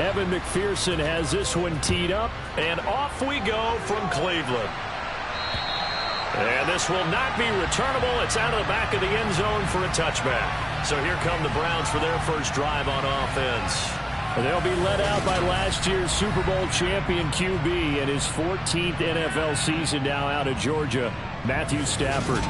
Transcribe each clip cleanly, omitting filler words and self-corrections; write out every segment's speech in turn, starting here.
Evan McPherson has this one teed up. And off we go from Cleveland. And this will not be returnable. It's out of the back of the end zone for a touchback. So here come the Browns for their first drive on offense. They'll be led out by last year's Super Bowl champion QB and his 14th NFL season now out of Georgia, Matthew Stafford.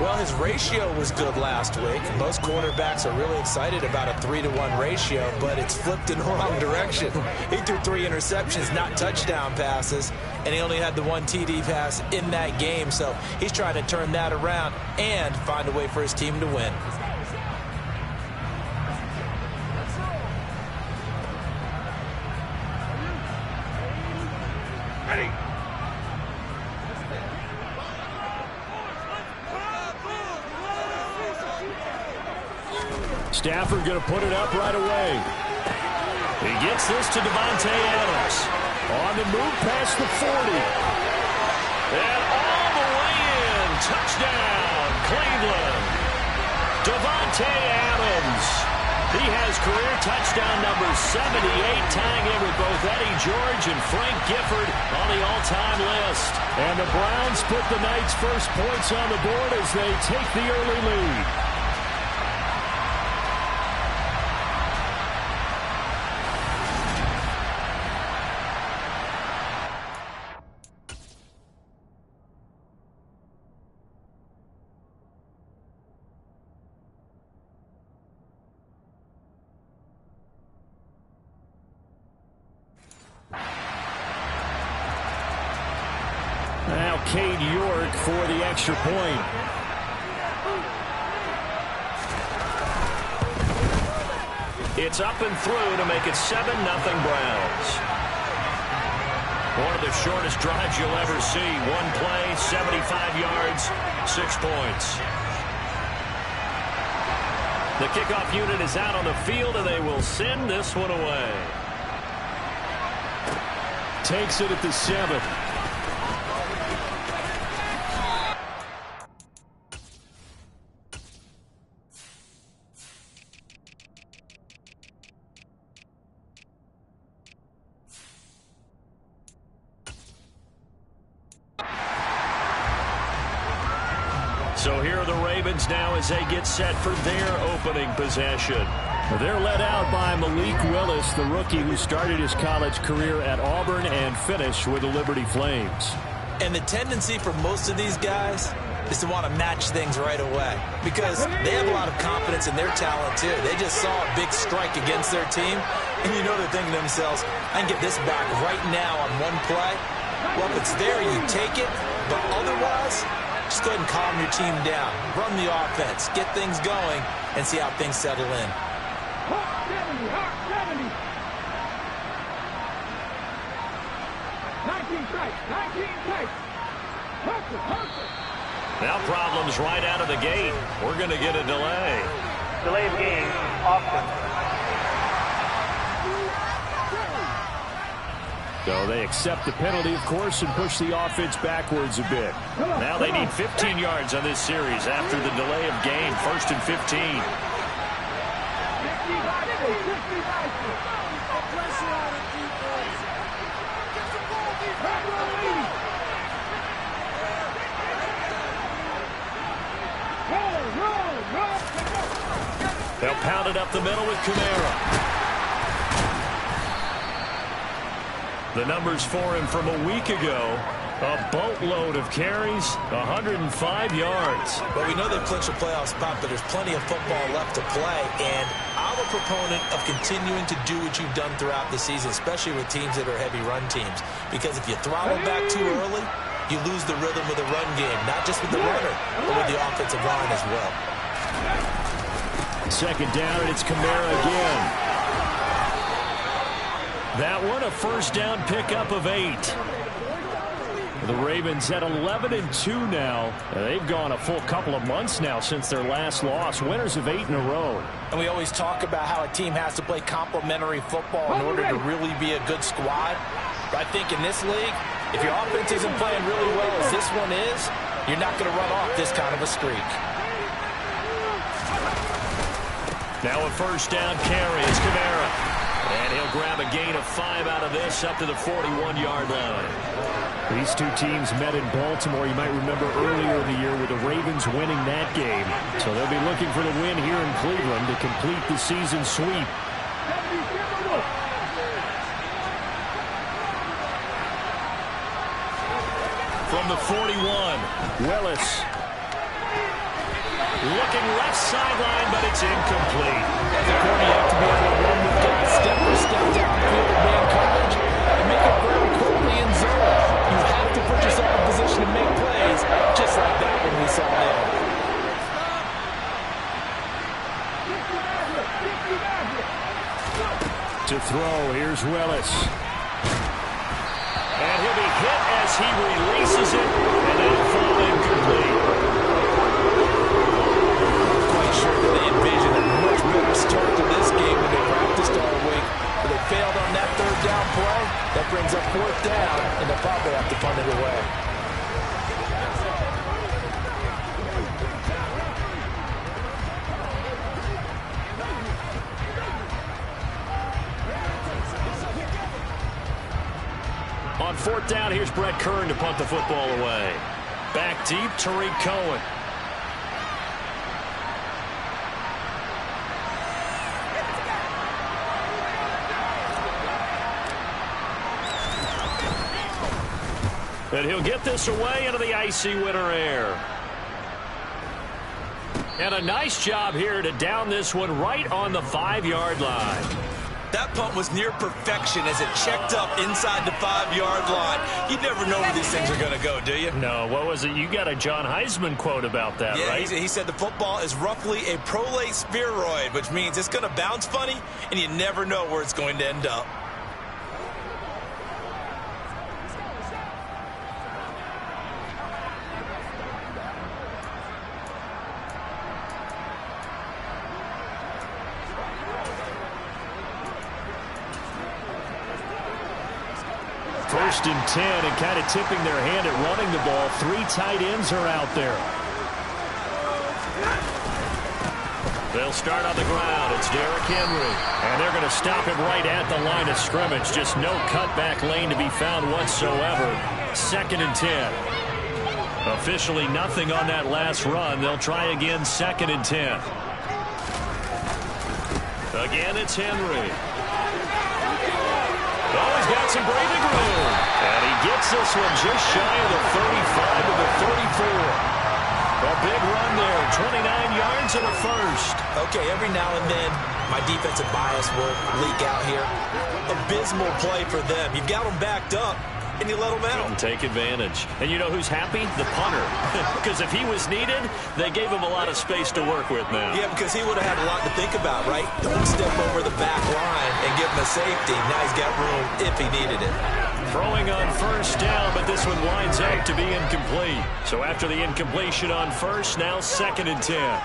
Well, his ratio was good last week. Most quarterbacks are really excited about a 3-to-1 ratio, but it's flipped in the wrong direction. He threw 3 interceptions, not touchdown passes, and he only had the 1 TD pass in that game. So he's trying to turn that around and find a way for his team to win. Stafford going to put it up right away. He gets this to Davante Adams. On the move past the 40. And all the way in. Touchdown, Cleveland. Davante Adams. He has career touchdown number 78, tying in with both Eddie George and Frank Gifford on the all-time list. And the Browns put the Knights' first points on the board as they take the early lead. Now Cade York for the extra point. It's up and through to make it 7-0 Browns. One of the shortest drives you'll ever see. One play, 75 yards, 6 points. The kickoff unit is out on the field, and they will send this one away. Takes it at the 7. So here are the Ravens now as they get set for their opening possession. They're led out by Malik Willis, the rookie who started his college career at Auburn and finished with the Liberty Flames. And the tendency for most of these guys is to want to match things right away because they have a lot of confidence in their talent too. They just saw a big strike against their team, and you know they're thinking to themselves, I can get this back right now on one play. Well, if it's there, you take it, but otherwise, just go ahead and calm your team down. Run the offense, get things going, and see how things settle in. Hawk 70, Hawk 70. 19 strikes, 19 strikes. Hustle. Now problems right out of the gate. We're going to get a delay. Delay of game, Austin. So they accept the penalty, of course, and push the offense backwards a bit. Now they need 15 yards on this series after the delay of game. 1st and 15. They'll pound it up the middle with Kamara. The numbers for him from a week ago, a boatload of carries, 105 yards. Well, we know they've clinched a playoff spot, but there's plenty of football left to play, and I'm a proponent of continuing to do what you've done throughout the season, especially with teams that are heavy run teams, because if you throttle back too early, you lose the rhythm of the run game, not just with the runner, but with the offensive line as well. 2nd down, and it's Kamara again. That one a first down pickup of 8. The Ravens at 11-2 now. They've gone a full couple of months now since their last loss. Winners of 8 in a row. And we always talk about how a team has to play complementary football in order to really be a good squad. But I think in this league, if your offense isn't playing really well as this one is, you're not going to run off this kind of a streak. Now a first down carry is Kamara. And he'll grab a gain of 5 out of this up to the 41-yard line. These two teams met in Baltimore. You might remember earlier in the year with the Ravens winning that game. So they'll be looking for the win here in Cleveland to complete the season sweep. From the 41, Willis. Looking left sideline, but it's incomplete. As a corner, you have to be able to run with guys step for step downfield with man coverage and make up ground quickly in zone. You have to put yourself in position to make plays, just like that one we saw there. To throw, here's Willis. And he'll be hit as he releases it, and it'll fall incomplete. Quite sure that they envisioned a much better start to this game when they practiced all week. But they failed on that third down play. That brings up fourth down, and they'll probably have to punt it away. On fourth down, here's Brett Kern to punt the football away. Back deep, Tariq Cohen. And he'll get this away into the icy winter air. And a nice job here to down this one right on the 5-yard line. That punt was near perfection as it checked up inside the 5-yard line. You never know where these things are going to go, do you? No, what was it? You got a John Heisman quote about that, yeah, right? He said the football is roughly a prolate spheroid, which means it's going to bounce funny, and you never know where it's going to end up. First and 10, and kind of tipping their hand at running the ball. 3 tight ends are out there. They'll start on the ground. It's Derrick Henry. And they're going to stop him right at the line of scrimmage. Just no cutback lane to be found whatsoever. 2nd and 10. Officially nothing on that last run. They'll try again, 2nd and 10. Again, it's Henry. Oh, he's got some breathing room. And he gets this one just shy of the 35 to the 34. A big run there, 29 yards and a first. Okay, every now and then, my defensive bias will leak out here. Abysmal play for them. You've got them backed up, and you let them out. Couldn't take advantage. And you know who's happy? The punter. Because if he was needed, they gave him a lot of space to work with now. Yeah, because he would have had a lot to think about, right? Don't step over the back line and give him a safety. Now he's got room if he needed it. Throwing on first down, but this one winds up to be incomplete. So after the incompletion on first, now 2nd and 10.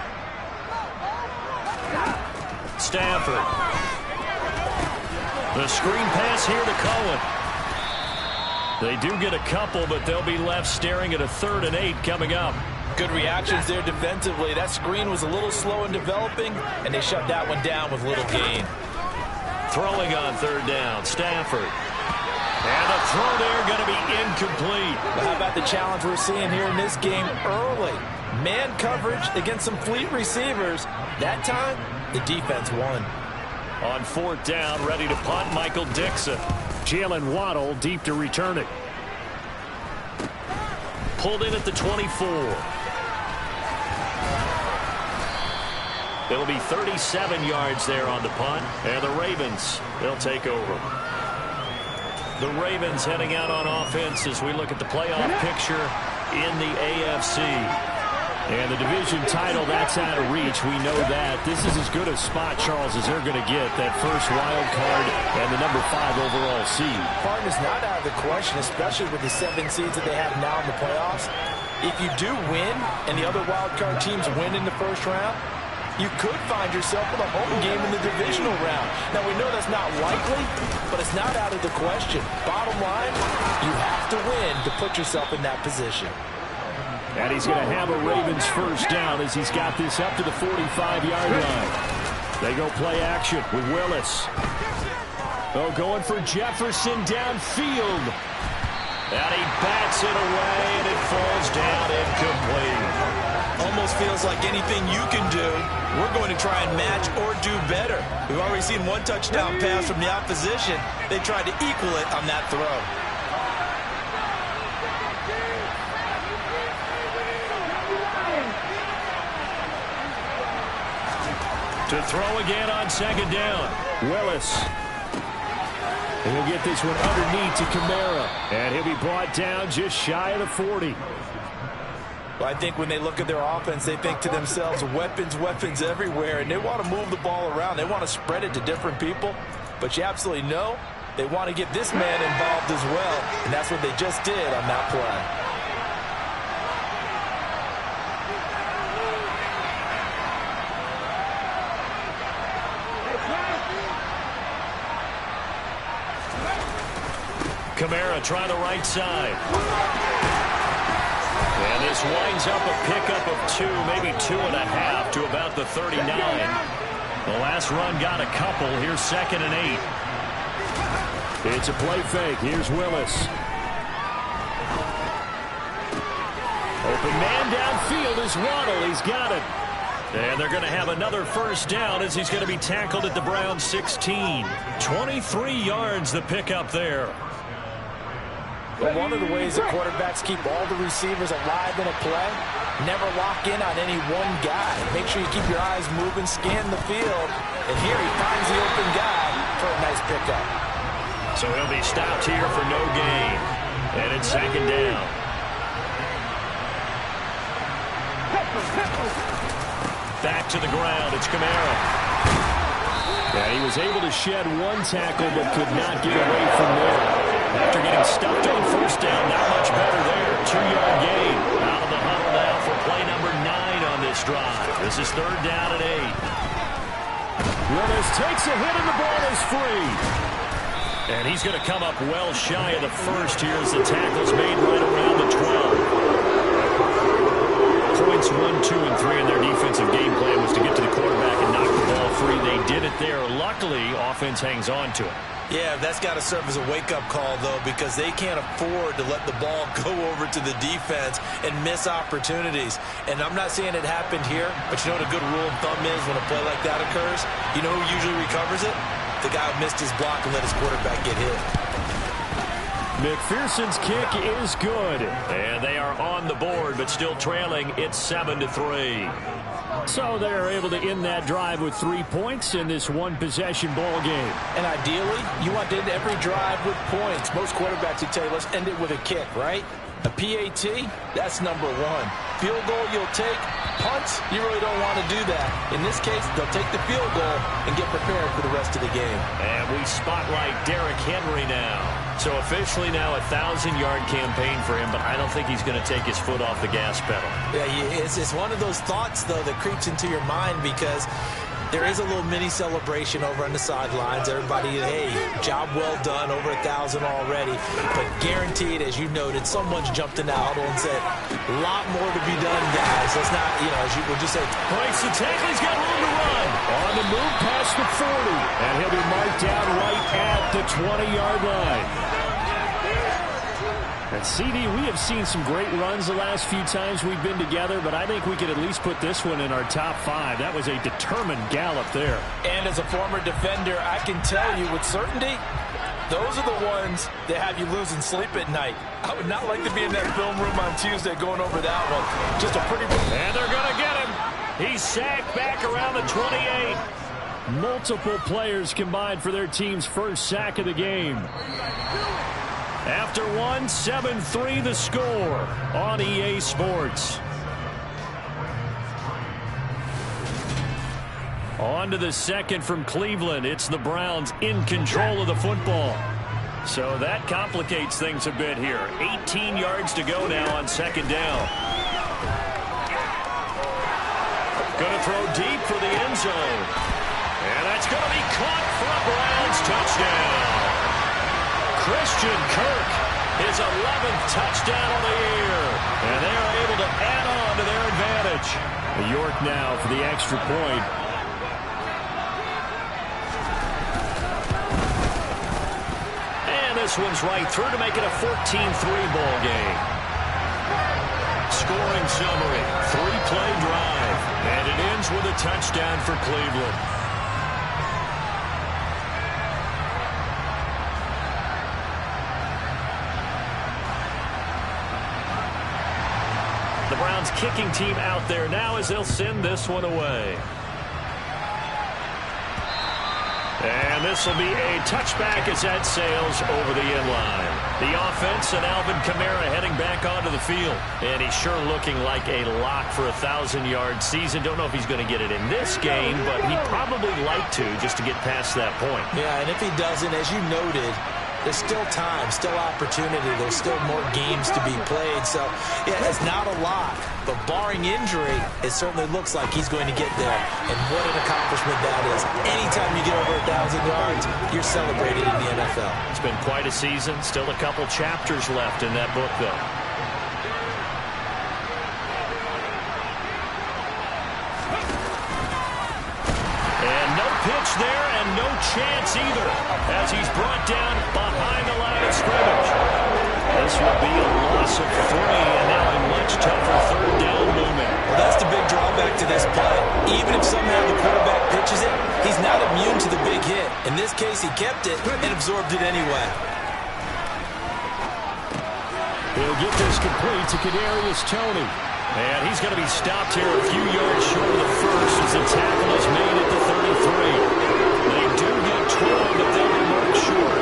Stafford. The screen pass here to Cohen. They do get a couple, but they'll be left staring at a 3rd and 8 coming up. Good reactions there defensively. That screen was a little slow in developing, and they shut that one down with little gain. Throwing on 3rd down, Stafford. And the throw there going to be incomplete. But how about the challenge we're seeing here in this game early? Man coverage against some fleet receivers. That time, the defense won. On 4th down, ready to punt, Michael Dixon. Jalen Waddle deep to return it. Pulled in at the 24. It'll be 37 yards there on the punt. And the Ravens, they'll take over. The Ravens heading out on offense as we look at the playoff picture in the AFC. And the division title, that's out of reach. We know that. This is as good a spot, Charles, as they're going to get. That first wild card and the number 5 overall seed. Pardon is not out of the question, especially with the 7 seeds that they have now in the playoffs. If you do win and the other wild card teams win in the first round, you could find yourself with a home game in the divisional round. Now, we know that's not likely, but it's not out of the question. Bottom line, you have to win to put yourself in that position. And he's going to have a Ravens first down as he's got this up to the 45-yard line. They go play action with Willis. Oh, going for Jefferson downfield. And he bats it away, and it falls down incomplete. Almost feels like anything you can do, we're going to try and match or do better. We've already seen one touchdown pass from the opposition. They tried to equal it on that throw. To throw again on second down. Willis. And he'll get this one underneath to Kamara. And he'll be brought down just shy of the 40. Well, I think when they look at their offense, they think to themselves, weapons, weapons everywhere. And they want to move the ball around. They want to spread it to different people. But you absolutely know they want to get this man involved as well. And that's what they just did on that play. Kamara trying the right side. And this winds up a pickup of 2, maybe 2.5 to about the 39. The last run got a couple. Here's 2nd and 8. It's a play fake. Here's Willis. Open man downfield is Waddle. He's got it. And they're going to have another first down as he's going to be tackled at the Browns 16. 23 yards the pickup there. But one of the ways that quarterbacks keep all the receivers alive in a play, never lock in on any one guy. Make sure you keep your eyes moving, scan the field, and here he finds the open guy for a nice pickup. So he'll be stopped here for no gain. And it's 2nd down. Back to the ground. It's Kamara. Yeah, he was able to shed one tackle but could not get away from there. After getting stuffed on first down, not much better there. 2-yard gain. Out of the huddle now for play number 9 on this drive. This is 3rd down and 8. Willis takes a hit and the ball is free. And he's going to come up well shy of the first here as the tackle's made right around the 12. Points 1, 2, and 3 in their defensive game plan was to get to the quarterback and knock the ball free. They did it there. Luckily, offense hangs on to it. Yeah, that's got to serve as a wake-up call, though, because they can't afford to let the ball go over to the defense and miss opportunities. And I'm not saying it happened here, but you know what a good rule of thumb is when a play like that occurs? You know who usually recovers it? The guy who missed his block and let his quarterback get hit. McPherson's kick is good. And they are on the board, but still trailing. It's 7-3. So they're able to end that drive with 3 points in this one-possession ball game. And ideally, you want to end every drive with points. Most quarterbacks would tell you, let's end it with a kick, right? A PAT, that's number 1. Field goal you'll take. Punts, you really don't want to do that. In this case, they'll take the field goal and get prepared for the rest of the game. And we spotlight Derrick Henry now. So officially now a 1,000-yard campaign for him, but I don't think he's going to take his foot off the gas pedal. Yeah, it's one of those thoughts, though, that creeps into your mind because there is a little mini celebration over on the sidelines. Everybody, hey, job well done, over 1,000 already. But guaranteed, as you noted, someone's jumped in the huddle and said, a lot more to be done, guys. Let's not, as you would just say. Breaks the tackle, he's got room to run. On the move past the 40. And he'll be marked down right at the 20-yard line. And CD, we have seen some great runs the last few times we've been together, but I think we could at least put this one in our top 5. That was a determined gallop there. And as a former defender, I can tell you with certainty, those are the ones that have you losing sleep at night. I would not like to be in that film room on Tuesday going over that one. Just a pretty... And they're going to get him. He's sacked back around the 28. Multiple players combined for their team's first sack of the game. After 1, 7-3 the score on EA Sports. On to the second from Cleveland. It's the Browns in control of the football. So that complicates things a bit here. 18 yards to go now on 2nd down. Going to throw deep for the end zone. And that's going to be caught for a Browns touchdown. Christian Kirk, his 11th touchdown of the year. And they are able to add on to their advantage. York now for the extra point. this one's right through to make it a 14-3 ball game. Scoring summary, 3-play drive, and it ends with a touchdown for Cleveland. The Browns kicking team out there now as they'll send this one away. And this will be a touchback as that sails over the end line. The offense and Alvin Kamara heading back onto the field. And he's sure looking like a lock for a 1,000-yard season. Don't know if he's going to get it in this game, but he'd probably like to just to get past that point. Yeah, and if he doesn't, as you noted, there's still time, still opportunity. There's still more games to be played. So, yeah, it's not a lot. But barring injury, it certainly looks like he's going to get there. And what an accomplishment that is. Anytime you get over 1,000 yards, you're celebrated in the NFL. It's been quite a season. Still a couple chapters left in that book, though. Pitch there and no chance either as he's brought down behind the line of scrimmage. This will be a loss of 3 and now a much tougher third down movement. Well, that's the big drawback to this play. Even if somehow the quarterback pitches it, he's not immune to the big hit. In this case, he kept it and absorbed it anyway. He'll get this complete to Kadarius Toney. And he's going to be stopped here a few yards short of the first as the tackle is made at the 33. They do get 12, but they'll be marked short.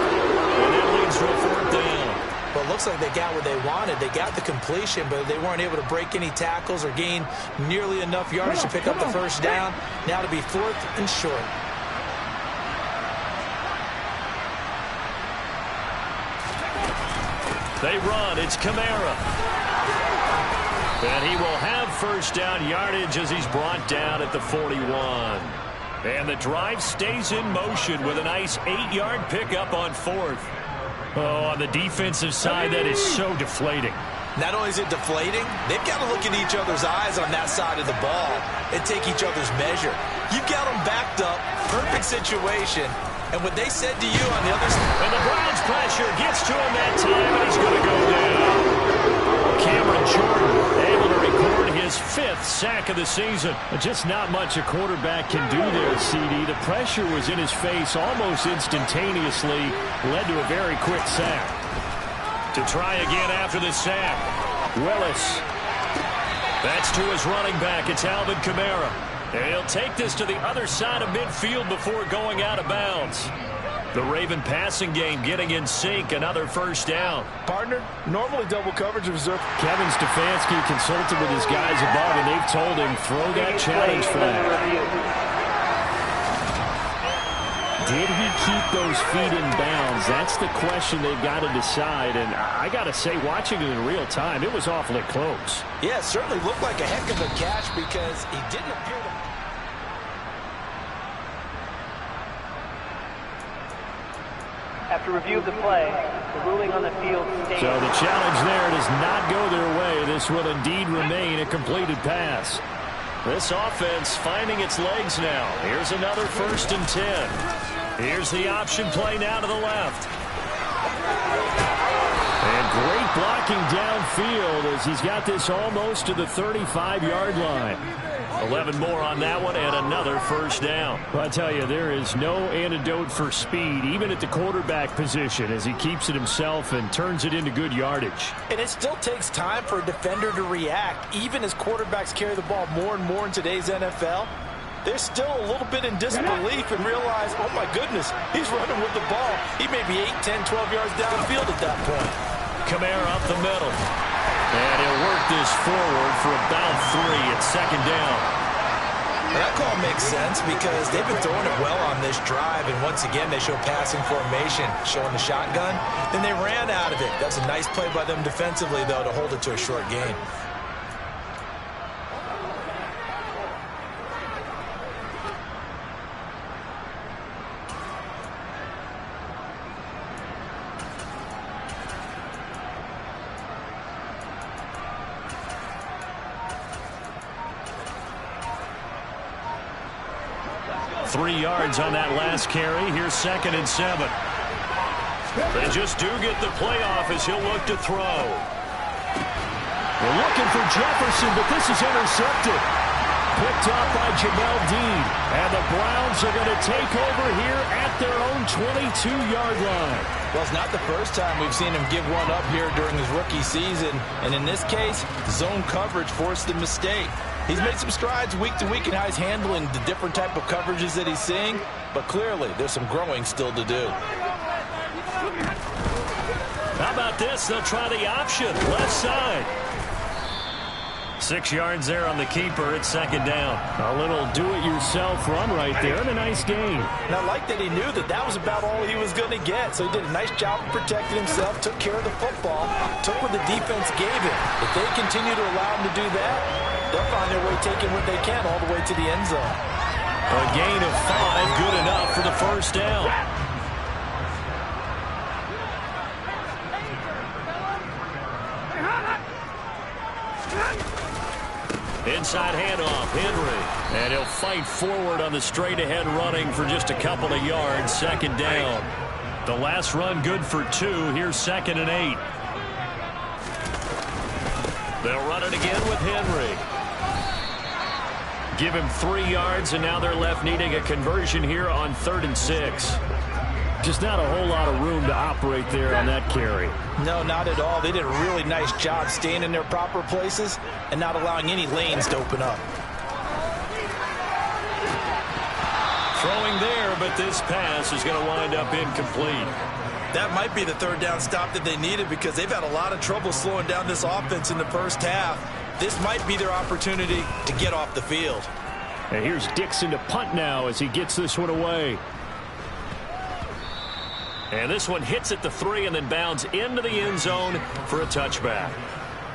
And that leads to a 4th down. Well, it looks like they got what they wanted. They got the completion, but they weren't able to break any tackles or gain nearly enough yardage to pick up the first down. Now to be 4th and short. They run. It's Kamara. And he will have first down yardage as he's brought down at the 41. And the drive stays in motion with a nice 8-yard pickup on 4th. Oh, on the defensive side, that is so deflating. Not only is it deflating, they've got to look in each other's eyes on that side of the ball and take each other's measure. You've got them backed up, perfect situation, and what they said to you on the other side. And the Browns pressure gets to him that time, and he's going to go down. Cameron Jordan able to record his 5th sack of the season. Just not much a quarterback can do there, CD. The pressure was in his face almost instantaneously, led to a very quick sack. To try again after the sack, Willis. That's to his running back. It's Alvin Kamara. And he'll take this to the other side of midfield before going out of bounds. The Raven passing game getting in sync. Another first down. Partner, normally double coverage reserved. Kevin Stefanski consulted with his guys above, and they've told him throw that challenge flag. Did he keep those feet in bounds? That's the question they've got to decide. And I got to say, watching it in real time, it was awfully close. Yeah, it certainly looked like a heck of a catch because he didn't appear to... After review of the play, the ruling on the field states... So the challenge there does not go their way. This will indeed remain a completed pass. This offense finding its legs now. Here's another 1st and 10. Here's the option play now to the left. And great blocking downfield as he's got this almost to the 35-yard line. 11 more on that one and another first down. Well, I tell you, there is no antidote for speed, even at the quarterback position, as he keeps it himself and turns it into good yardage. And it still takes time for a defender to react, even as quarterbacks carry the ball more and more in today's NFL. They're still a little bit in disbelief and realize, oh my goodness, he's running with the ball. He may be 8, 10, 12 yards downfield at that point. Kamara up the middle. And he'll work this forward for about 3 at 2nd down. And that call makes sense because they've been throwing it well on this drive, and once again they show passing formation, showing the shotgun. Then they ran out of it. That's a nice play by them defensively, though, to hold it to a short gain. .3 yards on that last carry. Here's 2nd and 7. They just do get the playoff as he'll look to throw. They're looking for Jefferson, but this is intercepted. Picked up by Jamel Dean. And the Browns are going to take over here at their own 22-yard line. Well, it's not the first time we've seen him give one up here during his rookie season. And in this case, zone coverage forced the mistake. He's made some strides week to week in how he's handling the different type of coverages that he's seeing. But clearly, there's some growing still to do. How about this? They'll try the option. Left side. 6 yards there on the keeper. It's second down. A little do-it-yourself run right there and a nice gain. And I like that he knew that that was about all he was going to get. So he did a nice job of protecting himself, took care of the football, took what the defense gave him. If they continue to allow him to do that, they'll find their way taking what they can all the way to the end zone. A gain of 5, good enough for the first down. Inside handoff, Henry. And he'll fight forward on the straight-ahead running for just a couple of yards. Second down. The last run good for 2. Here's 2nd and 8. They'll run it again with Henry. Give him 3 yards, and now they're left needing a conversion here on 3rd and 6. Just not a whole lot of room to operate there on that carry. No, not at all. They did a really nice job staying in their proper places and not allowing any lanes to open up. Throwing there, but this pass is going to wind up incomplete. That might be the 3rd down stop that they needed because they've had a lot of trouble slowing down this offense in the first half. This might be their opportunity to get off the field. And here's Dixon to punt now as he gets this one away. And this one hits at the 3 and then bounds into the end zone for a touchback.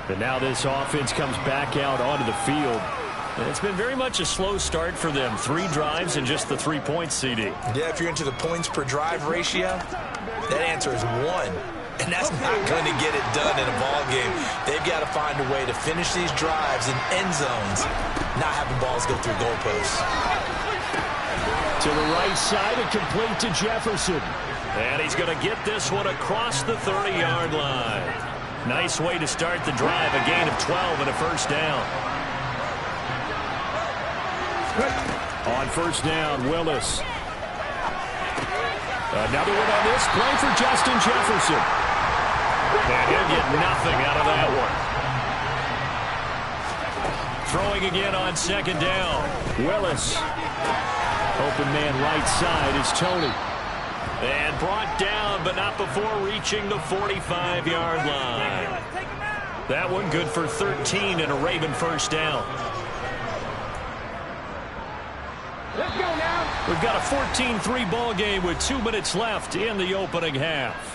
And now this offense comes back out onto the field. And it's been very much a slow start for them. 3 drives and just the 3 points, CD. Yeah, if you're into the points per drive ratio, that answer is 1. And that's not going to get it done in a ball game. They've got to find a way to finish these drives in end zones, not having balls go through goalposts. To the right side and complete to Jefferson. And he's going to get this one across the 30-yard line. Nice way to start the drive. A gain of 12 and a first down. On first down, Willis. Another one on this play for Justin Jefferson. And he'll get nothing out of that one. Throwing again on second down. Willis. Open man right side is Tony. And brought down, but not before reaching the 45-yard line. That one good for 13 and a Raven first down. Let's go now. We've got a 14-3 ball game with 2 minutes left in the opening half.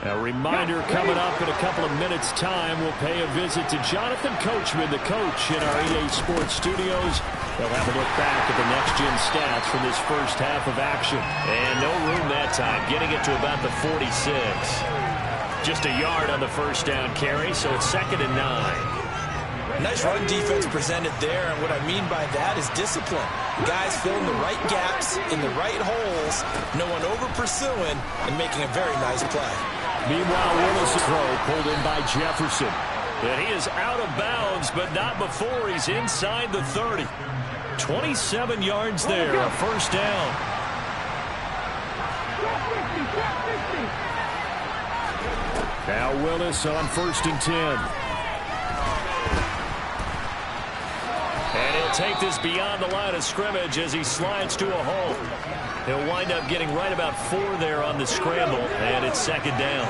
A reminder coming up in a couple of minutes' time. We'll pay a visit to Jonathan Coachman, the coach in our EA Sports studios. They'll have a look back at the next-gen stats from this first half of action. And no room that time, getting it to about the 46. Just a yard on the first down carry, so it's 2nd and 9. Nice run defense presented there, and what I mean by that is discipline. Guys filling the right gaps in the right holes, no one over-pursuing, and making a very nice play. Meanwhile, Willis' throw pulled in by Jefferson. And he is out of bounds, but not before he's inside the 30. 27 yards there, a first down. Now Willis on 1st and 10. And he'll take this beyond the line of scrimmage as he slides to a hole. He'll wind up getting right about 4 there on the scramble, and it's 2nd down.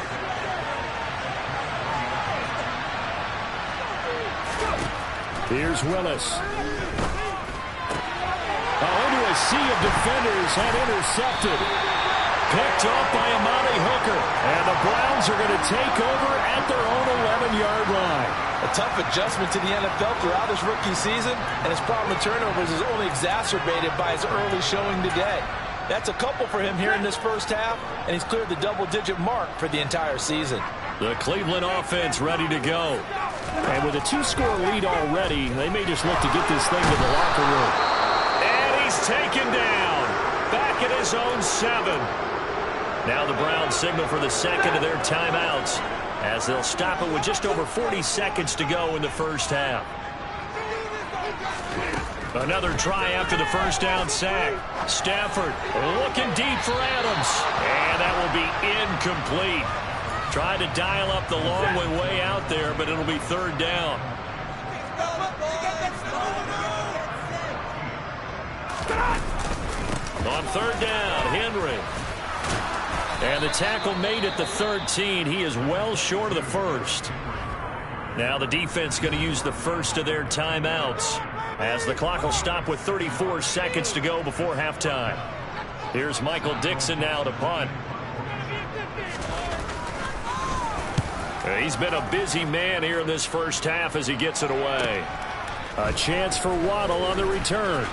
Here's Willis. Into a sea of defenders and intercepted. Picked off by Amani Hooker. And the Browns are going to take over at their own 11-yard line. A tough adjustment to the NFL throughout his rookie season, and his problem with turnovers is only exacerbated by his early showing today. That's a couple for him here in this first half, and he's cleared the double-digit mark for the entire season. The Cleveland offense ready to go. And with a 2-score lead already, they may just look to get this thing to the locker room. And he's taken down. Back at his own 7. Now the Browns signal for the second of their timeouts as they'll stop it with just over 40 seconds to go in the first half. Another try after the first down sack. Stafford looking deep for Adams. And that will be incomplete. Tried to dial up the long way out there, but it'll be third down. On third down, Henry. And the tackle made at the 13. He is well short of the first. Now the defense going to use the first of their timeouts as the clock will stop with 34 seconds to go before halftime. Here's Michael Dixon now to punt. He's been a busy man here in this first half as he gets it away. A chance for Waddle on the return.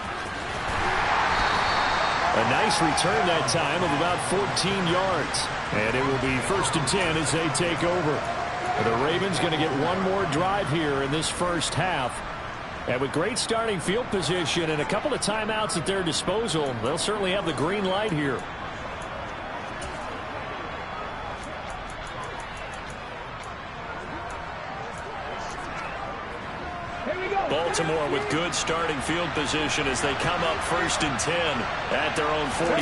A nice return that time of about 14 yards. And it will be 1st and 10 as they take over. The Ravens going to get one more drive here in this first half. And with great starting field position and a couple of timeouts at their disposal, they'll certainly have the green light here. Baltimore with good starting field position as they come up 1st and 10 at their own 42.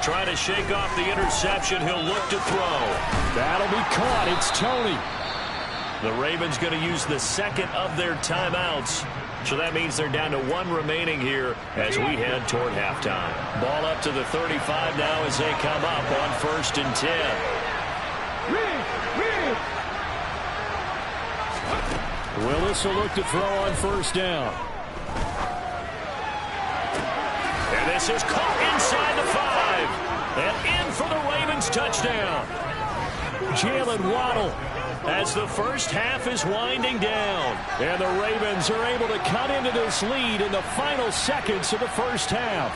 Trying to shake off the interception. He'll look to throw. That'll be caught. It's Tony. The Ravens going to use the second of their timeouts. So that means they're down to one remaining here as we head toward halftime. Ball up to the 35 now as they come up on 1st and 10. Willis will look to throw on first down. And this is caught inside the 5. And in for the Ravens touchdown. Jalen Waddle as the first half is winding down. And the Ravens are able to cut into this lead in the final seconds of the first half.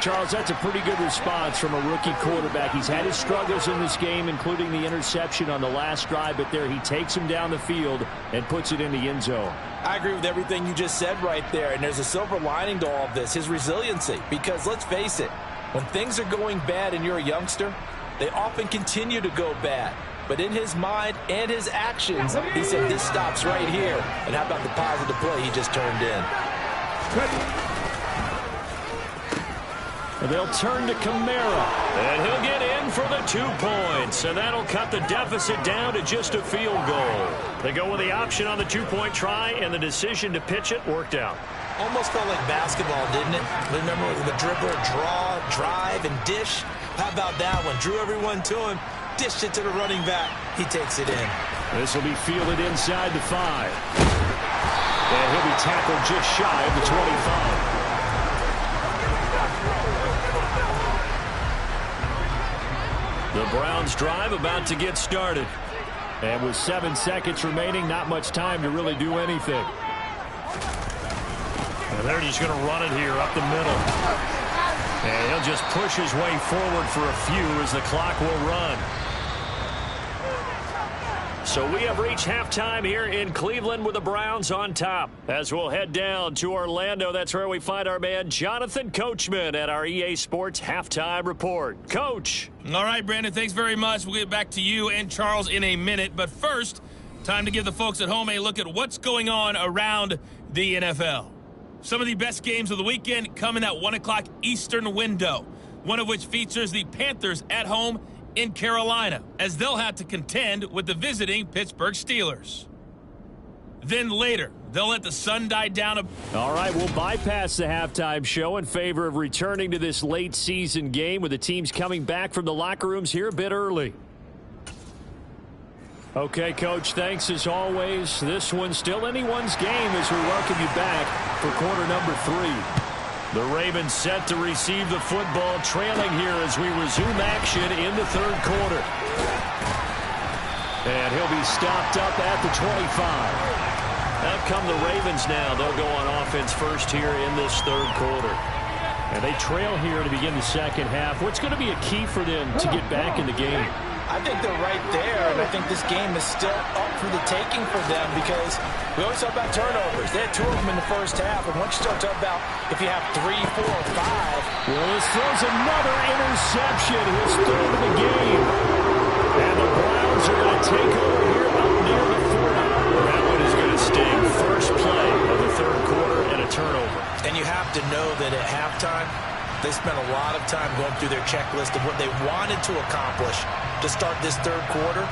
Charles, that's a pretty good response from a rookie quarterback. He's had his struggles in this game, including the interception on the last drive, but there he takes him down the field and puts it in the end zone. I agree with everything you just said right there, and there's a silver lining to all of this, his resiliency. Because let's face it, when things are going bad and you're a youngster, they often continue to go bad. But in his mind and his actions, he said this stops right here. And how about the positive play he just turned in? They'll turn to Kamara, and he'll get in for the 2 points, and that'll cut the deficit down to just a field goal. They go with the option on the 2-point try, and the decision to pitch it worked out. Almost felt like basketball, didn't it? Remember the dribbler, draw, drive, and dish? How about that one? Drew everyone to him, dished it to the running back. He takes it in. This will be fielded inside the 5. And he'll be tackled just shy of the 25. The Browns drive about to get started. And with 7 seconds remaining, not much time to really do anything. And they're just going to run it here up the middle. And he'll just push his way forward for a few as the clock will run. So we have reached halftime here in Cleveland with the Browns on top. As we'll head down to Orlando, that's where we find our man Jonathan Coachman at our EA Sports Halftime Report. Coach. All right, Brandon, thanks very much. We'll get back to you and Charles in a minute. But first, time to give the folks at home a look at what's going on around the NFL. Some of the best games of the weekend come in that 1 o'clock Eastern window, one of which features the Panthers at home in Carolina, as they'll have to contend with the visiting Pittsburgh Steelers. Then later, they'll let the sun die down. All right, we'll bypass the halftime show in favor of returning to this late season game with the teams coming back from the locker rooms here a bit early. Okay, Coach, thanks as always. This one's still anyone's game as we welcome you back for quarter number 3. The Ravens set to receive the football, trailing here as we resume action in the third quarter. And he'll be stopped up at the 25. Out come the Ravens now. They'll go on offense first here in this third quarter. And they trail here to begin the second half. What's going to be a key for them to get back in the game? I think they're right there, and I think this game is still up for the taking for them because we always talk about turnovers. They had 2 of them in the first half, and once you start talking about if you have 3, 4, 5. Well, this throws another interception, his 3rd of the game. And the Browns are going to take over here up near the 40. That one is going to sting. First play of the 3rd quarter and a turnover. And you have to know that at halftime, they spent a lot of time going through their checklist of what they wanted to accomplish to start this 3rd quarter.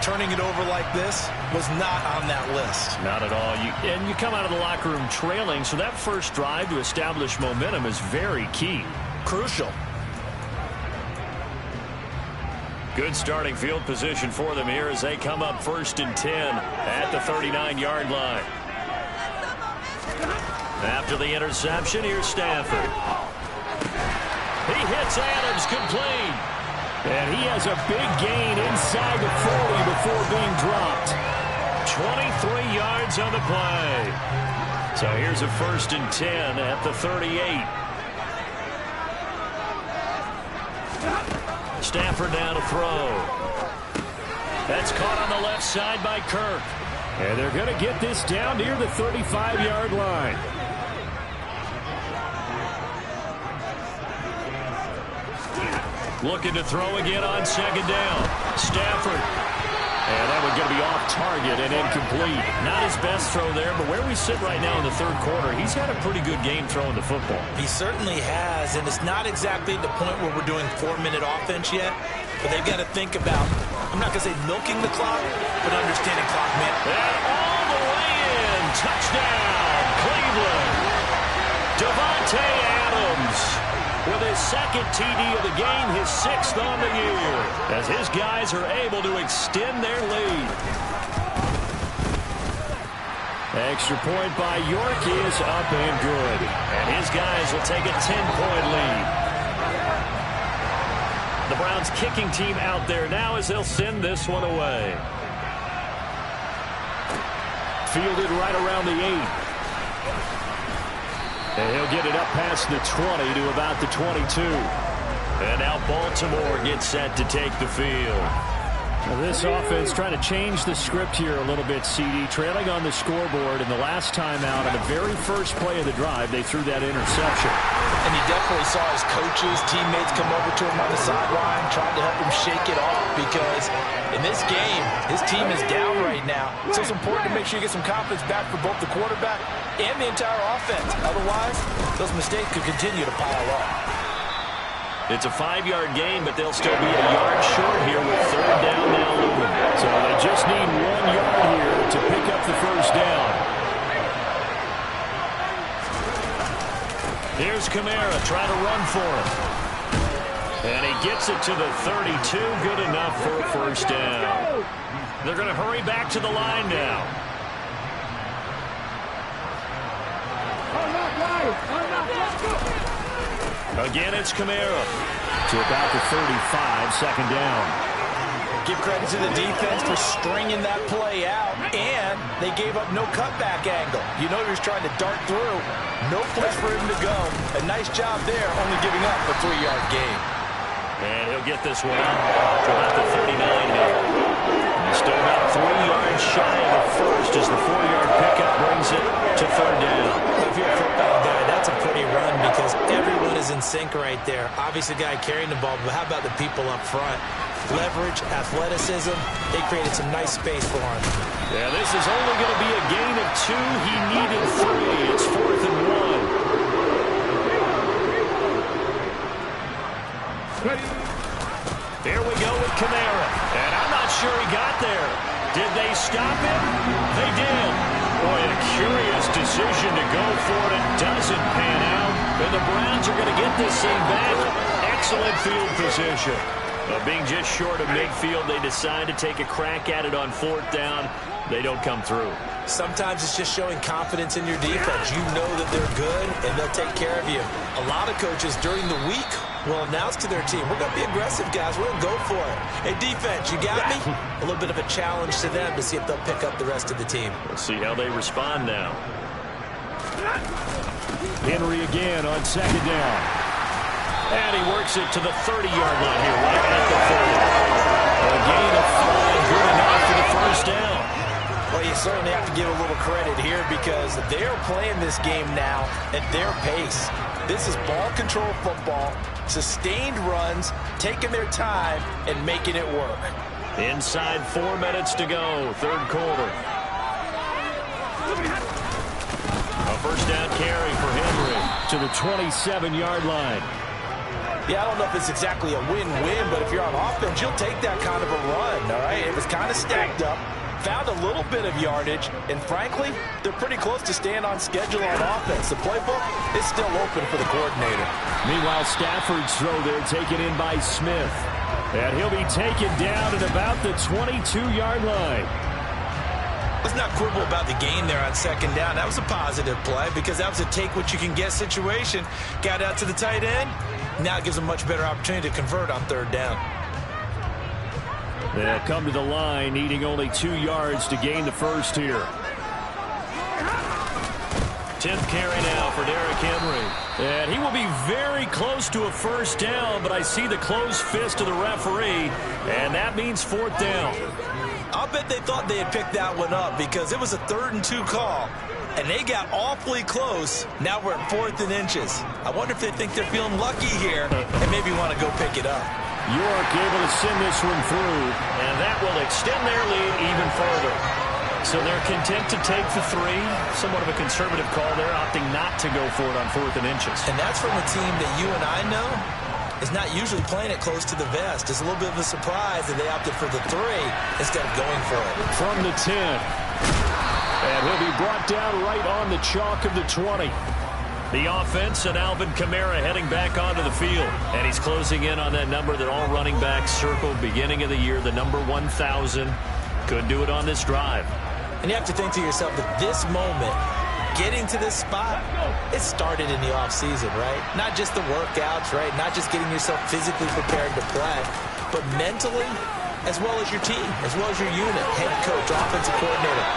Turning it over like this was not on that list. Not at all. And you come out of the locker room trailing, so that first drive to establish momentum is very key. Crucial. Good starting field position for them here as they come up 1st and 10 at the 39-yard line. After the interception, here's Stafford. He hits Adams complete. And he has a big gain inside the 40 before being dropped. 23 yards on the play. So here's a 1st and 10 at the 38. Stafford down to throw. That's caught on the left side by Kirk. And they're going to get this down near the 35-yard line. Looking to throw again on 2nd down. Stafford. And that one's going to be off target and incomplete. Not his best throw there, but where we sit right now in the 3rd quarter, he's had a pretty good game throwing the football. He certainly has, and it's not exactly the point where we're doing 4-minute offense yet, but they've got to think about, I'm not going to say milking the clock, but understanding clock management. And all the way in. Touchdown, Cleveland. Davante Adams with his 2nd TD of the game, his 6th on the year, as his guys are able to extend their lead. Extra point by York is up and good. And his guys will take a 10-point lead. The Browns kicking team out there now as they'll send this one away. Fielded right around the 8. And he'll get it up past the 20 to about the 22. And now Baltimore gets set to take the field. Well, this offense trying to change the script here a little bit, CD. Trailing on the scoreboard, and the last time out on the very first play of the drive, they threw that interception. And you definitely saw his coaches, teammates come over to him on the sideline, trying to help him shake it off because in this game, his team is down right now. So it's important to make sure you get some confidence back for both the quarterback and the entire offense. Otherwise, those mistakes could continue to pile up. It's a 5-yard gain, but they'll still be a yard short here with 3rd down now looming. So they just need 1 yard here to pick up the 1st down. Here's Kamara trying to run for him. And he gets it to the 32. Good enough for a 1st down. They're going to hurry back to the line now. Again, it's Kamara to about the 35, 2nd down. Give credit to the defense for stringing that play out, and they gave up no cutback angle. You know he was trying to dart through. No place for him to go. A nice job there, only giving up a 3-yard gain. And he'll get this one out to about the 39 here. He's still about 3 yards shy of the 1st as the 4-yard pickup brings it to 3rd down. If you're a football guy, that's a pretty run because everyone is in sync right there. Obviously, the guy carrying the ball, but how about the people up front? Leverage, athleticism, they created some nice space for him. Yeah, this is only going to be a gain of 2. He needed 3. It's 4th and 1. Here we go with Kamara. And I'm not sure he got there. Did they stop him? They did. Boy, a curious decision to go for it. It doesn't pan out. And the Browns are going to get this thing back. Excellent field position. Being just short of midfield, they decide to take a crack at it on 4th down. They don't come through. Sometimes it's just showing confidence in your defense. You know that they're good, and they'll take care of you. A lot of coaches during the week will announce to their team, we're going to be aggressive, guys. We're going to go for it. Hey, defense, you got me? A little bit of a challenge to them to see if they'll pick up the rest of the team. We'll see how they respond now. Henry again on 2nd down. And he works it to the 30-yard line here, right at the 30. A gain of 5, good enough for the first down. Well, you certainly have to give a little credit here because they're playing this game now at their pace. This is ball control football, sustained runs, taking their time, and making it work. Inside 4 minutes to go, third quarter. A first down carry for Henry to the 27-yard line. Yeah, I don't know if it's exactly a win-win, but if you're on offense, you'll take that kind of a run, all right? It was kind of stacked up, found a little bit of yardage, and frankly, they're pretty close to staying on schedule on offense. The playbook is still open for the coordinator. Meanwhile, Stafford's throw there taken in by Smith. And he'll be taken down at about the 22-yard line. Let's not quibble about the gain there on second down. That was a positive play because that was a take-what-you-can-get situation. Got out to the tight end. Now it gives them a much better opportunity to convert on third down. They'll come to the line, needing only 2 yards to gain the first here. 10th carry now for Derrick Henry. And he will be very close to a first down, but I see the closed fist of the referee, and that means 4th down. I'll bet they thought they had picked that one up because it was a 3rd and 2 call, and they got awfully close. Now we're at 4th and inches. I wonder if they think they're feeling lucky here and maybe want to go pick it up. York able to send this one through, and that will extend their lead even further. So they're content to take the 3. Somewhat of a conservative call there, opting not to go for it on 4th and inches. And that's from a team that you and I know is not usually playing it close to the vest. It's a little bit of a surprise that they opted for the 3 instead of going for it. From the 10. And he'll be brought down right on the chalk of the 20. The offense and Alvin Kamara heading back onto the field. And he's closing in on that number that all running backs circled beginning of the year, the number 1,000. Could do it on this drive. And you have to think to yourself that this moment, getting to this spot, it started in the offseason, right? Not just the workouts, right? Not just getting yourself physically prepared to play, but mentally, as well as your team, as well as your unit, head coach, offensive coordinator.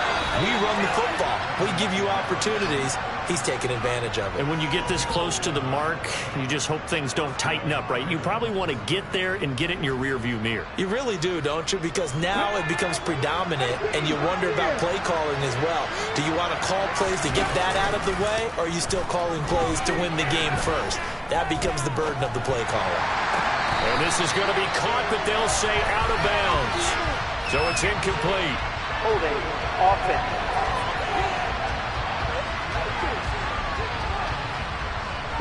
We run the football. We give you opportunities. He's taking advantage of it. And when you get this close to the mark, you just hope things don't tighten up, right? You probably want to get there and get it in your rearview mirror. You really do, don't you? Because now it becomes predominant, and you wonder about play calling as well. Do you want to call plays to get that out of the way, or are you still calling plays to win the game first? That becomes the burden of the play caller. And this is going to be caught, but they'll say out of bounds. So it's incomplete. Holding offense.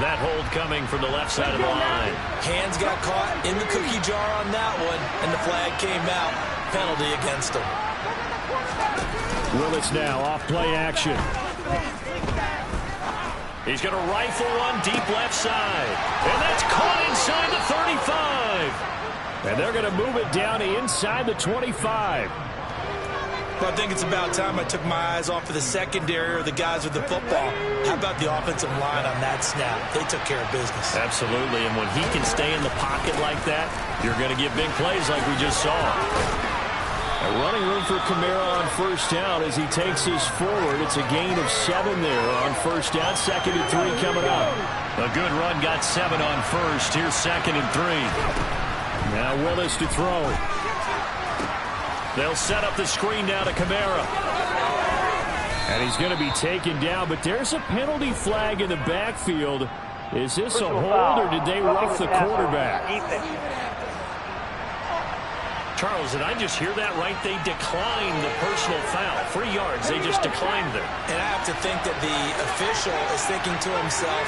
That hold coming from the left side of the line. Hands got caught in the cookie jar on that one, and the flag came out. Penalty against him. Willis now off play action. He's going to rifle one deep left side. And that's caught inside the 35. And they're going to move it down inside the 25. Well, I think it's about time I took my eyes off of the secondary or the guys with the football. How about the offensive line on that snap? They took care of business. Absolutely, and when he can stay in the pocket like that, you're going to get big plays like we just saw. A running room for Kamara on first down as he takes us forward. It's a gain of 7 there on first down. 2nd and 3 coming up. A good run got 7 on first. Here's 2nd and 3. Now Willis to throw. They'll set up the screen down to Kamara. And he's going to be taken down, but there's a penalty flag in the backfield. Is this a hold, or did they rough the quarterback? Charles, did I just hear that right? They declined the personal foul. 3 yards, they just declined there. And I have to think that the official is thinking to himself,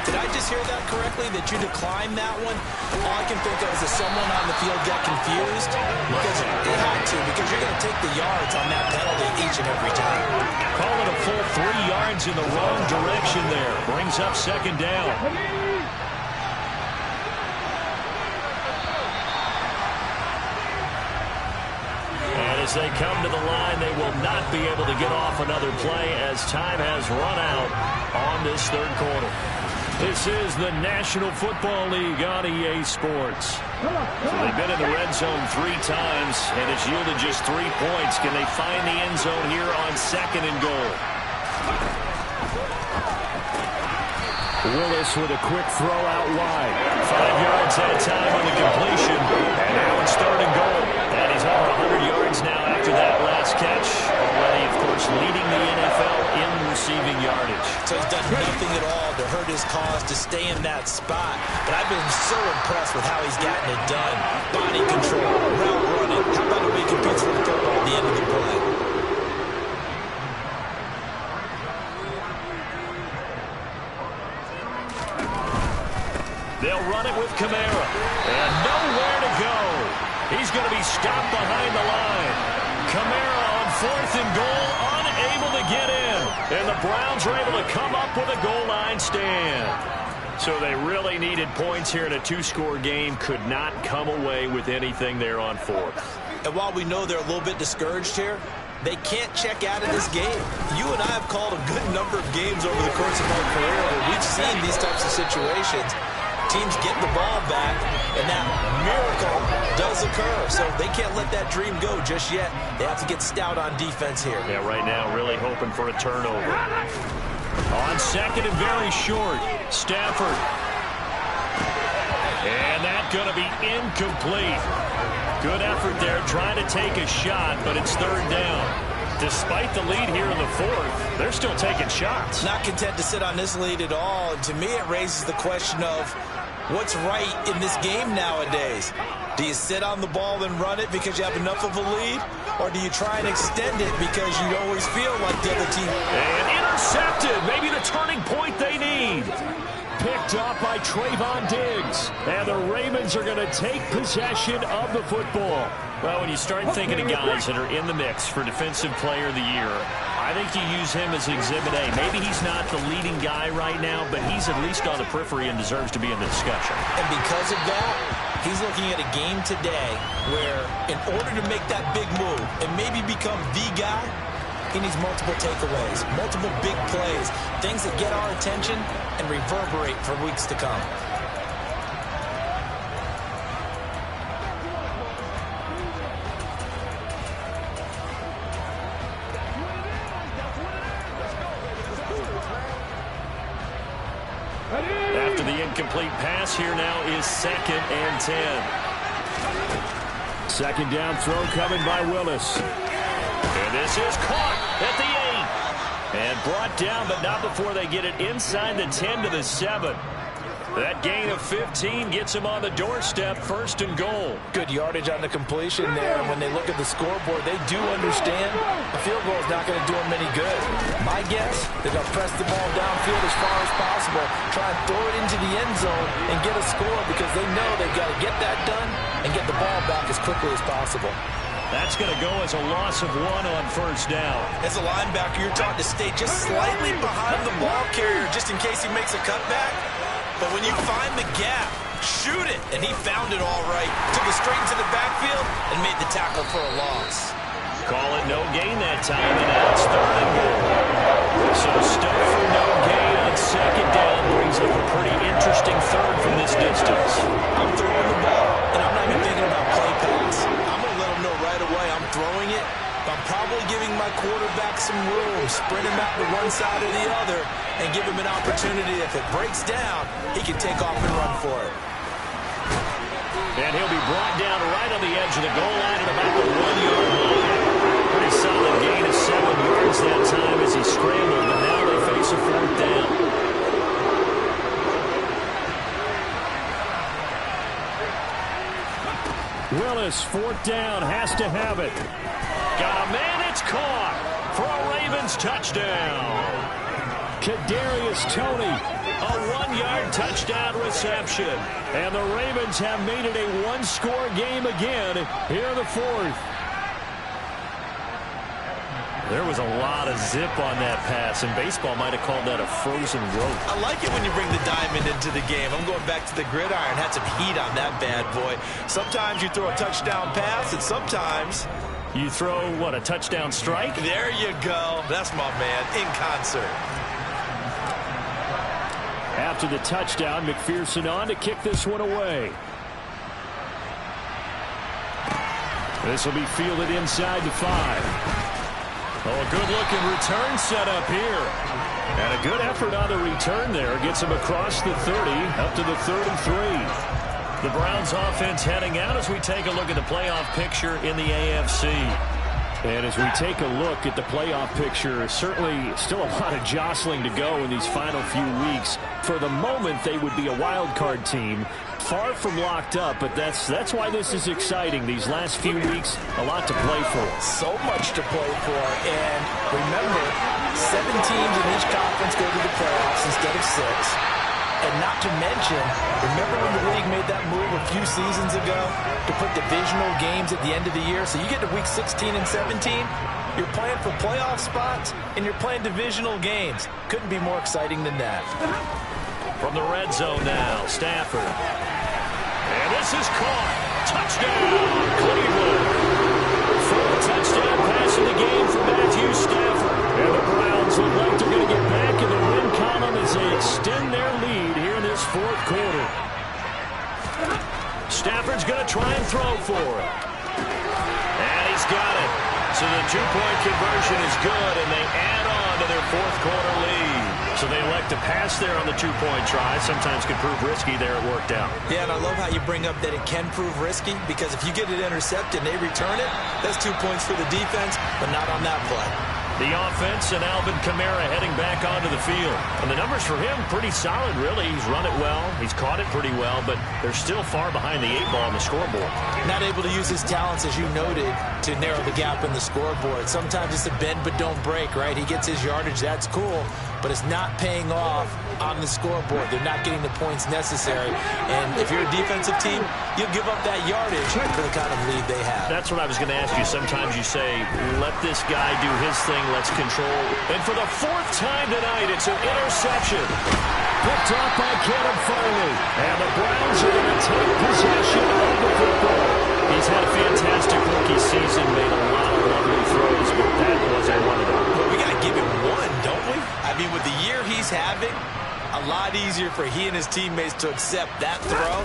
did I just hear that correctly, that you declined that one? All I can think of is that someone on the field got confused. Because they had to, because you're going to take the yards on that penalty each and every time. Call it a full 3 yards in the wrong direction there. Brings up 2nd down. As they come to the line, they will not be able to get off another play as time has run out on this third quarter. This is the National Football League on EA Sports. So they've been in the red zone 3 times, and it's yielded just 3 points. Can they find the end zone here on 2nd and goal? Willis with a quick throw out wide. 5 yards at a time on the completion. And now it's 3rd and goal. And his cause to stay in that spot. But I've been so impressed with how he's gotten it done. Body control, route running. How about the way he competes for the football at the end of the play? They'll run it with Kamara. And nowhere to go. He's going to be stopped behind the line. Kamara on 4th and goal, unable to get in. And the Browns are able to come up with a goal line stand. So they really needed points here in a 2-score game. Could not come away with anything there on 4th. And while we know they're a little bit discouraged here, they can't check out of this game. You and I have called a good number of games over the course of our career where we've seen these types of situations. Teams get the ball back, and that miracle does occur. So they can't let that dream go just yet. They have to get stout on defense here. Yeah, right now really hoping for a turnover. On 2nd and very short, Stafford. And that's going to be incomplete. Good effort there trying to take a shot, but it's 3rd down. Despite the lead here in the 4th, they're still taking shots. Not content to sit on this lead at all. And to me, it raises the question of what's right in this game nowadays. Do you sit on the ball and run it because you have enough of a lead? Or do you try and extend it because you always feel like the other team? And intercepted. Maybe the turning point they need. Picked up by Trayvon Diggs. And the Ravens are going to take possession of the football. Well, when you start thinking of guys that are in the mix for Defensive Player of the Year, I think you use him as Exhibit A. Maybe he's not the leading guy right now, but he's at least on the periphery and deserves to be in the discussion. And because of that, he's looking at a game today where in order to make that big move and maybe become the guy, he needs multiple takeaways, multiple big plays, things that get our attention and reverberate for weeks to come. After the incomplete pass, here now is 2nd and 10. 2nd down throw coming by Willis. And this is caught at the 8. And brought down, but not before they get it inside the 10 to the 7. That gain of 15 gets him on the doorstep, 1st and goal. Good yardage on the completion there. And when they look at the scoreboard, they do understand a field goal is not going to do them any good. My guess, they're going to press the ball downfield as far as possible, try and throw it into the end zone and get a score because they know they've got to get that done and get the ball back as quickly as possible. That's going to go as a loss of 1 on 1st down. As a linebacker, you're taught to stay just slightly behind the ball carrier just in case he makes a cutback. But when you find the gap, shoot it. And he found it all right. Took it straight into the backfield and made the tackle for a loss. Call it no gain that time, and now it's 3rd and goal. So stuff for no gain on 2nd down brings up a pretty interesting 3rd from this distance. I'm throwing the ball, and I'm not even thinking about play pass. I'm going to let him know right away I'm throwing it. But I'm probably giving my quarterback some room, sprint him out to one side or the other, and give him an opportunity. If it breaks down, he can take off and run for it. And he'll be brought down right on the edge of the goal line at about the 1-yard line. Pretty solid gain of 7 yards that time as he scrambled, but now they face a 4th down. Willis, 4th down, has to have it. Got a man, it's caught for a Ravens touchdown. Kadarius Toney, a 1-yard touchdown reception. And the Ravens have made it a 1-score game again here in the 4th. There was a lot of zip on that pass, and baseball might have called that a frozen rope. I like it when you bring the diamond into the game. I'm going back to the gridiron. Had some heat on that bad boy. Sometimes you throw a touchdown pass, and sometimes you throw, what, a touchdown strike? There you go. That's my man, in concert. After the touchdown, McPherson on to kick this one away. This will be fielded inside the 5. Oh, a good-looking return set up here. And a good effort on the return there. Gets him across the 30, up to the 33. The Browns offense heading out as we take a look at the playoff picture in the AFC. And as we take a look at the playoff picture, certainly still a lot of jostling to go in these final few weeks. For the moment, they would be a wild card team, far from locked up, but that's why this is exciting. These last few weeks, a lot to play for. So much to play for, and remember, 7 teams in each conference go to the playoffs instead of 6. And not to mention, remember when the league made that move a few seasons ago to put divisional games at the end of the year? So you get to week 16 and 17, you're playing for playoff spots, and you're playing divisional games. Couldn't be more exciting than that. From the red zone now, Stafford. And this is caught. Touchdown, Cleveland. Fourth touchdown pass in the game for Matthew Stafford. And the Browns look like they're going to get back in the win column as they extend their lead here in this fourth quarter. Stafford's going to try and throw for it. And he's got it. So the two-point conversion is good, and they add on to their fourth quarter lead. So they elect to pass there on the two-point try. Sometimes can prove risky. There it worked out. Yeah, and I love how you bring up that it can prove risky, because if you get it intercepted and they return it, that's 2 points for the defense, but not on that play. The offense and Alvin Kamara heading back onto the field. And the numbers for him pretty solid, really. He's run it well. He's caught it pretty well, but they're still far behind the 8 ball on the scoreboard. Not able to use his talents, as you noted, to narrow the gap in the scoreboard. Sometimes it's a bend but don't break, right? He gets his yardage, that's cool, but it's not paying off on the scoreboard. They're not getting the points necessary. And if you're a defensive team, you'll give up that yardage for the kind of lead they have. That's what I was going to ask you. Sometimes you say, let this guy do his thing, let's control. And for the 4th time tonight, it's an interception. Picked off by Caleb Farley. And the Browns are going to take possession of the football. He's had a fantastic rookie season, made a lot of lovely throws, but that wasn't one of them. But we got to give him one, don't we? I mean, with the year he's having, a lot easier for he and his teammates to accept that throw,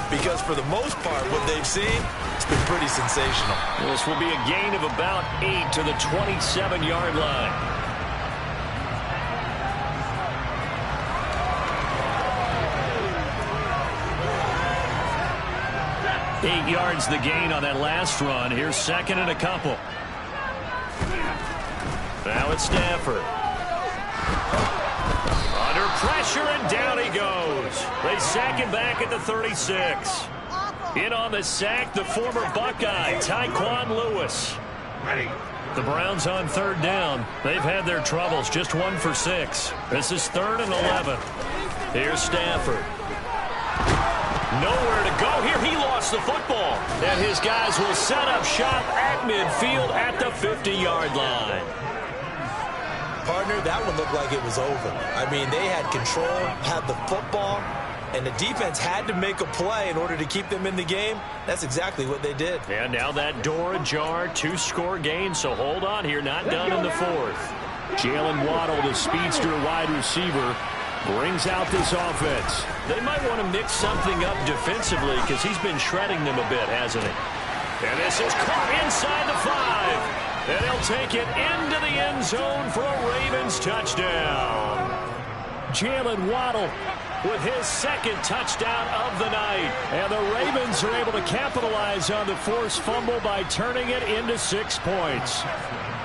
because for the most part, what they've seen, it's been pretty sensational. This will be a gain of about 8 to the 27-yard line. Eight yards the gain on that last run. Here's second and a couple. Now it's Stafford. Under pressure, and down he goes. They sack him back at the 36. In on the sack, the former Buckeye, Tyquan Lewis. The Browns on 3rd down. They've had their troubles, just 1 for 6. This is 3rd and 11. Here's Stafford. Nowhere to go here. He lost the football. And his guys will set up shop at midfield at the 50-yard line. Partner, that one looked like it was over. I mean, they had control, had the football, and the defense had to make a play in order to keep them in the game. That's exactly what they did. And now that door ajar, 2-score game, so hold on here, not done in the 4th. Jalen Waddle, the speedster wide receiver, brings out this offense. They might want to mix something up defensively because he's been shredding them a bit, hasn't he? And this is caught inside the 5. And he'll take it into the end zone for a Ravens touchdown. Jalen Waddle with his 2nd touchdown of the night. And the Ravens are able to capitalize on the forced fumble by turning it into 6 points.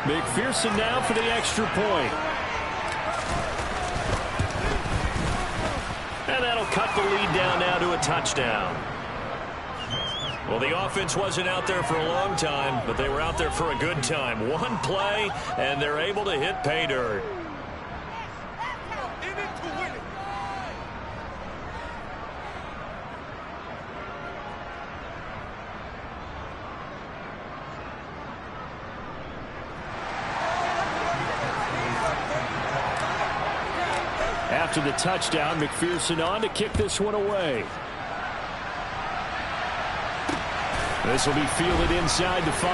McPherson now for the extra point. And that'll cut the lead down now to a touchdown. Well, the offense wasn't out there for a long time, but they were out there for a good time. One play, and they're able to hit pay dirt. After the touchdown, McPherson on to kick this one away. This will be fielded inside the 5.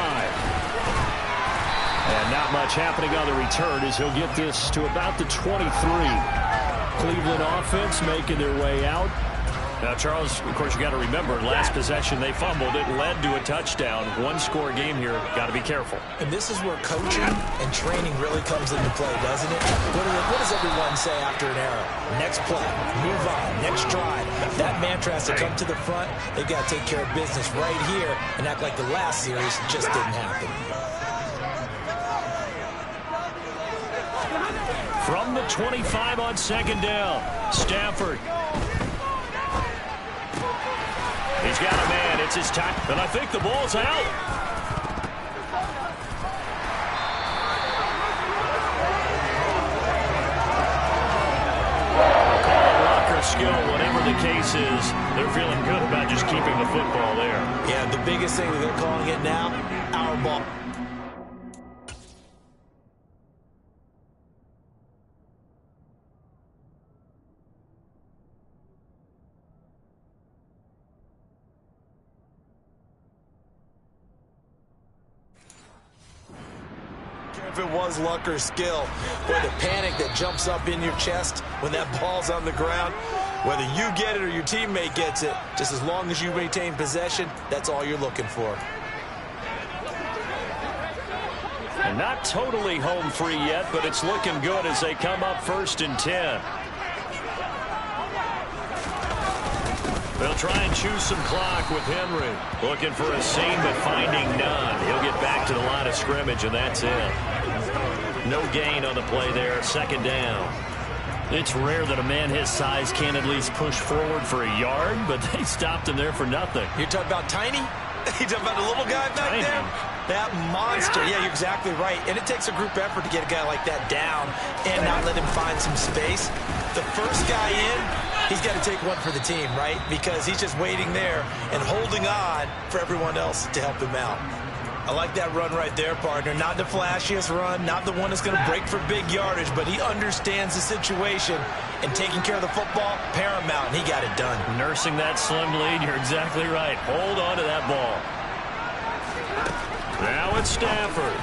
And not much happening on the return as he'll get this to about the 23. Cleveland offense making their way out. Now, Charles, of course, you got to remember, last possession they fumbled. It led to a touchdown. 1-score game here. Got to be careful. And this is where coaching and training really comes into play, doesn't it? What does everyone say after an error? Next play, move on, next drive. That mantra has to come to the front. They've got to take care of business right here and act like the last series just didn't happen. the 25 on second down. Stafford. He's got a man. It's his time. And I think the ball's out. Skill, whatever the case is, they're feeling good about just keeping the football there. Yeah, the biggest thing that they're calling it now, our ball. If it was luck or skill, or the panic that jumps up in your chest when that ball's on the ground, whether you get it or your teammate gets it, just as long as you maintain possession, that's all you're looking for. And not totally home free yet, but it's looking good as they come up 1st and 10. They'll try and choose some clock with Henry. Looking for a seam, but finding none. He'll get back to the line of scrimmage, and that's it. No gain on the play there. 2nd down. It's rare that a man his size can't at least push forward for a yard, but they stopped him there for nothing. You're talking about tiny? You're talking about the little guy back there? That monster. Yeah, you're exactly right. And it takes a group effort to get a guy like that down and not let him find some space. The first guy in, he's got to take one for the team, right? Because he's just waiting there and holding on for everyone else to help him out. I like that run right there, partner. Not the flashiest run, not the one that's going to break for big yardage, but he understands the situation, and taking care of the football, paramount, and he got it done. Nursing that slim lead, you're exactly right. Hold on to that ball. Now it's Stafford.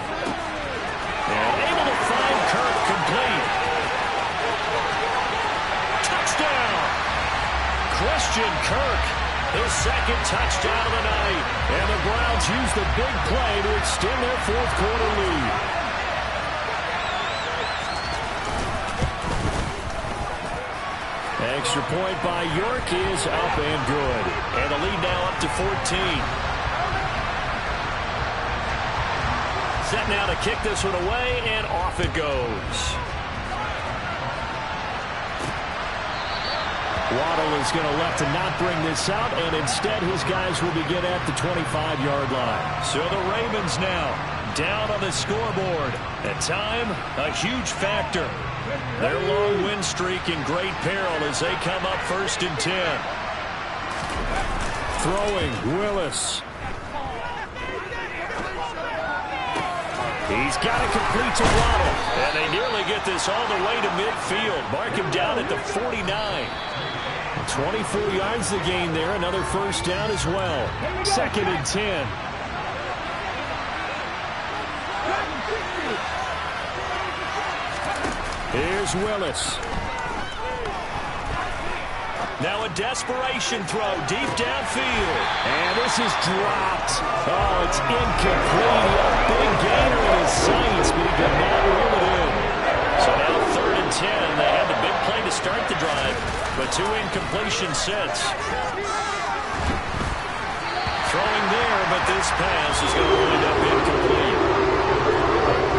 And able to find Kirk complete. Touchdown! Christian Kirk. His 2nd touchdown of the night. And the Browns use the big play to extend their 4th quarter lead. Extra point by York is up and good. And the lead now up to 14. Set now to kick this one away, and off it goes. Waddle is going to elect to not bring this out, and instead his guys will begin at the 25-yard line. So the Ravens now down on the scoreboard. At time, a huge factor. Their long win streak in great peril as they come up 1st and 10. Throwing, Willis. He's got it complete to Waddle. And they nearly get this all the way to midfield. Mark him down at the 49. 24 yards to gain there. Another 1st down as well. 2nd and 10. Here's Willis. Now a desperation throw deep downfield. And this is dropped. Oh, it's incomplete. A big gainer in his sights, but he could not reel it in. So now 3rd and 10. They had the big play to start the drive, but 2 incompletion sets. Throwing there, but this pass is going to wind up incomplete.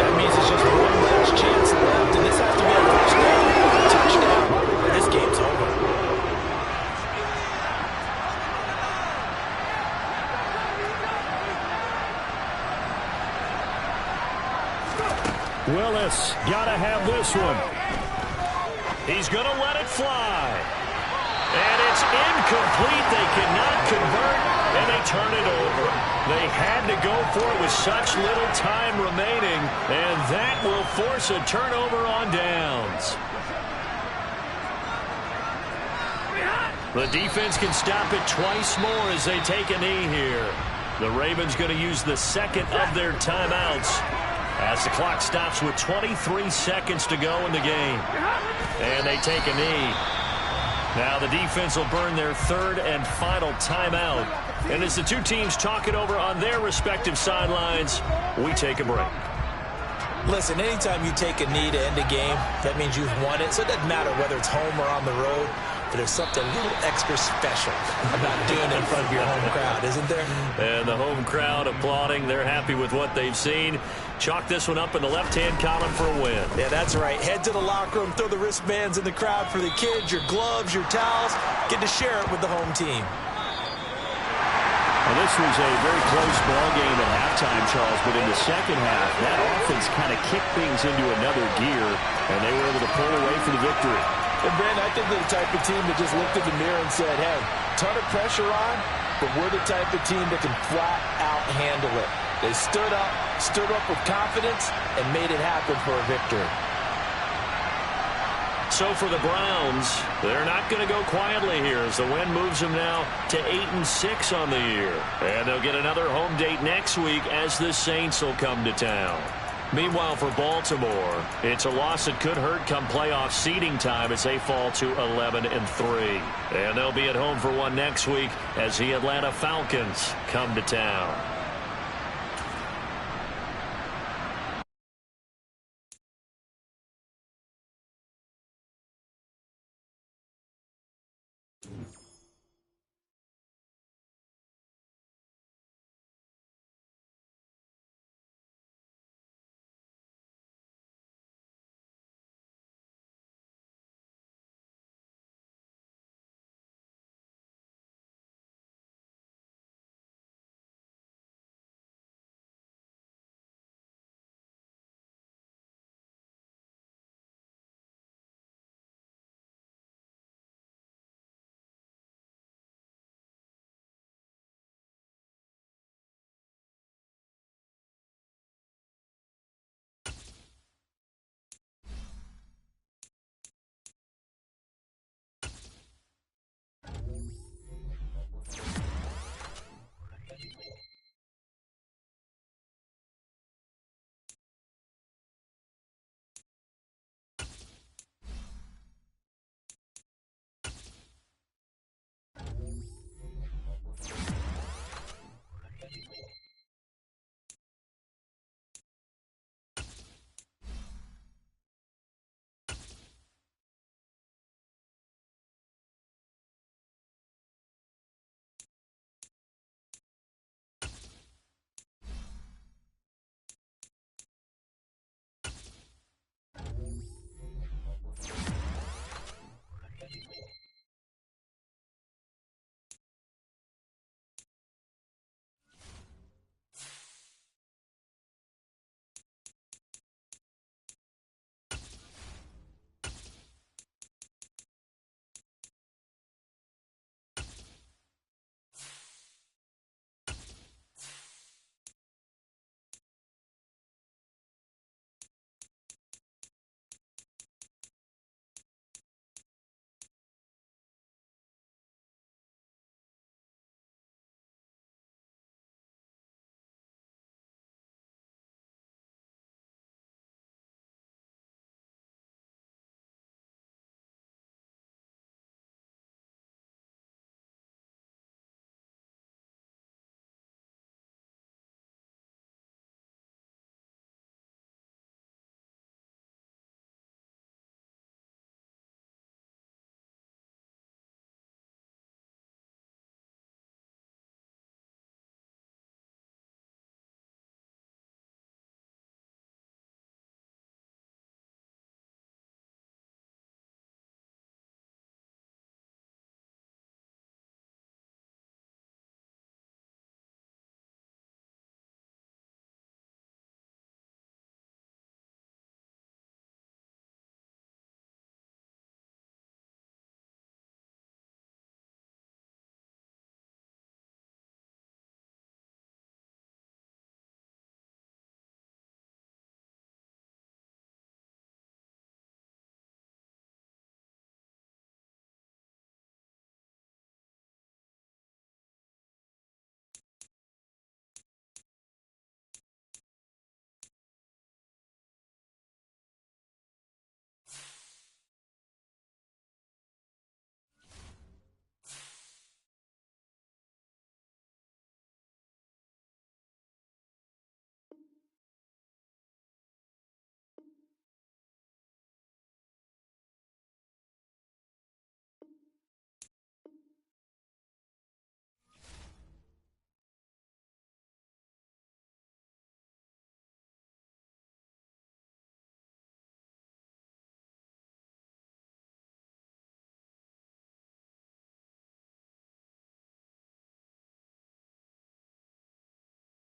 That means it's just one last chance left, and this has to be a first down. Touchdown. This game's over. Willis, gotta have this one. He's gonna let it fly. And it's incomplete. They cannot convert, and they turn it over. They had to go for it with such little time remaining, and that will force a turnover on downs. The defense can stop it twice more as they take a knee here. The Ravens going to use the 2nd of their timeouts as the clock stops with 23 seconds to go in the game. And they take a knee. Now the defense will burn their 3rd and final timeout. And as the two teams talk it over on their respective sidelines, we take a break. Listen, anytime you take a knee to end a game, that means you've won it. So it doesn't matter whether it's home or on the road. but there's something a little extra special about doing it in front of your home crowd, isn't there? And the home crowd applauding. They're happy with what they've seen. Chalk this one up in the left-hand column for a win. Yeah, that's right. Head to the locker room, throw the wristbands in the crowd for the kids, your gloves, your towels. Get to share it with the home team. Well, this was a very close ball game at halftime, Charles, but in the second half, that offense kind of kicked things into another gear, and they were able to pull away for the victory. And, Ben, I think they're the type of team that just looked in the mirror and said, hey, ton of pressure on, but we're the type of team that can flat out handle it. They stood up with confidence, and made it happen for a victory. So for the Browns, they're not going to go quietly here as the win moves them now to 8-6 on the year. And they'll get another home date next week as the Saints will come to town. Meanwhile, for Baltimore, it's a loss that could hurt come playoff seeding time as they fall to 11-3. And they'll be at home for one next week as the Atlanta Falcons come to town.